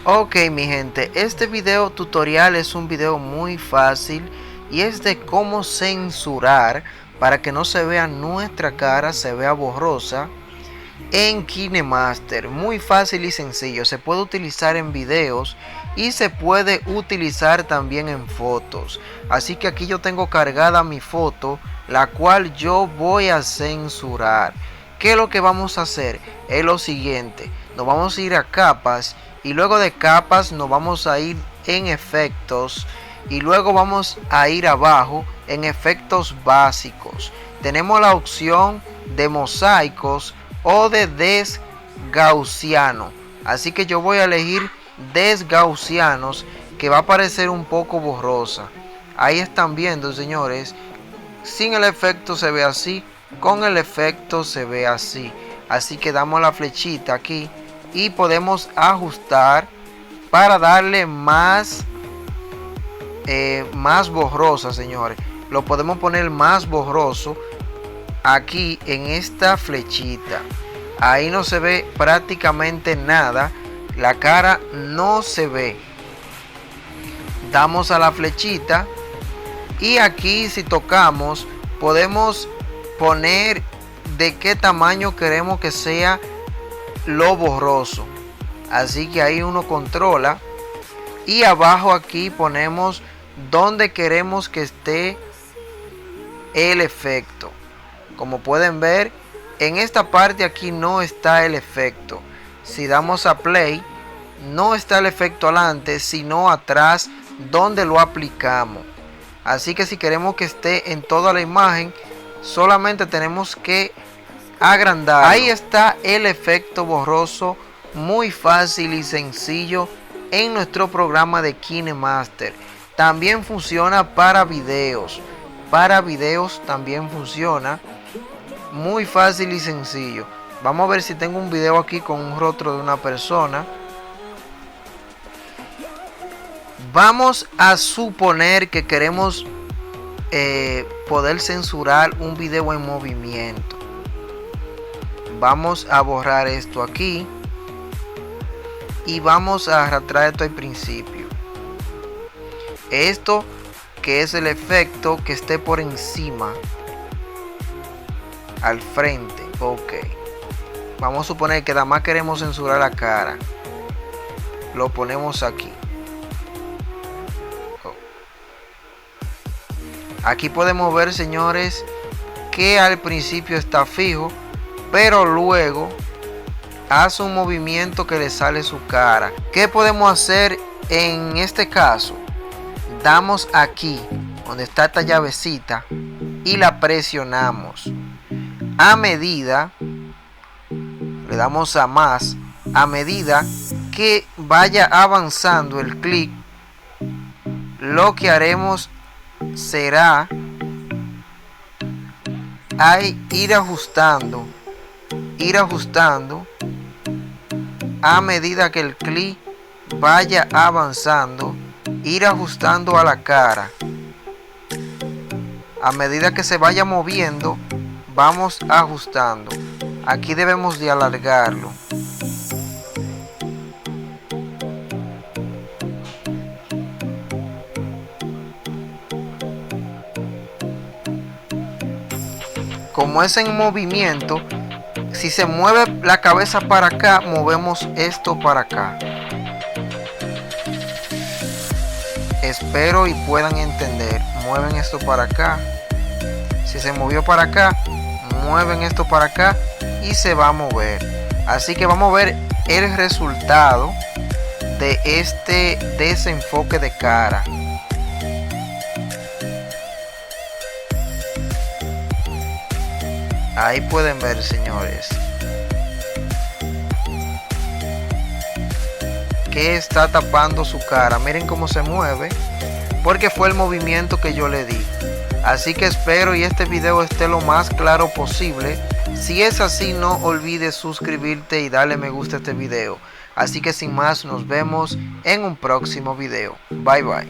Ok, mi gente, este video tutorial es un video muy fácil y es de cómo censurar para que no se vea nuestra cara, se vea borrosa en KineMaster. Muy fácil y sencillo, se puede utilizar en videos y se puede utilizar también en fotos. Así que aquí yo tengo cargada mi foto, la cual yo voy a censurar. ¿Qué es lo que vamos a hacer? Es lo siguiente, nos vamos a ir a capas y luego de capas nos vamos a ir en efectos y luego vamos a ir abajo en efectos básicos. Tenemos la opción de mosaicos o de desgaussiano, así que yo voy a elegir desgaussianos, que va a parecer un poco borrosa. Ahí están viendo, señores, sin el efecto se ve así, con el efecto se ve así. Así que damos la flechita aquí y podemos ajustar para darle más borrosa, señores. Lo podemos poner más borroso aquí en esta flechita. Ahí no se ve prácticamente nada, la cara no se ve. Damos a la flechita y aquí, si tocamos, podemos poner de qué tamaño queremos que sea lo borroso. Así que ahí uno controla y abajo aquí ponemos donde queremos que esté el efecto. Como pueden ver, en esta parte aquí no está el efecto. Si damos a play, no está el efecto adelante, sino atrás donde lo aplicamos. Así que si queremos que esté en toda la imagen, solamente tenemos que agrandar. Ahí está el efecto borroso, muy fácil y sencillo en nuestro programa de KineMaster. También funciona para videos. Para videos también funciona, muy fácil y sencillo. Vamos a ver si tengo un video aquí con un rostro de una persona. Vamos a suponer que queremos poder censurar un video en movimiento. Vamos a borrar esto aquí y vamos a arrastrar esto al principio. Esto que es el efecto que esté por encima, al frente. Ok, vamos a suponer que nada más queremos censurar la cara. Lo ponemos aquí. Aquí podemos ver, señores, que al principio está fijo, pero luego hace un movimiento que le sale su cara. ¿Qué podemos hacer en este caso? Damos aquí donde está esta llavecita y la presionamos. A medida, le damos a más, a medida que vaya avanzando el clic, lo que haremos será ir ajustando a medida que el clic vaya avanzando, ir ajustando a la cara. A medida que se vaya moviendo, vamos ajustando. Aquí debemos de alargarlo. Como es en movimiento, si se mueve la cabeza para acá, movemos esto para acá. Espero y puedan entender. Mueven esto para acá. Si se movió para acá, mueven esto para acá y se va a mover. Así que vamos a ver el resultado de este desenfoque de cara. Ahí pueden ver, señores, que está tapando su cara. Miren cómo se mueve, porque fue el movimiento que yo le di. Así que espero y este video esté lo más claro posible. Si es así, no olvides suscribirte y darle me gusta a este video. Así que sin más, nos vemos en un próximo video. Bye bye.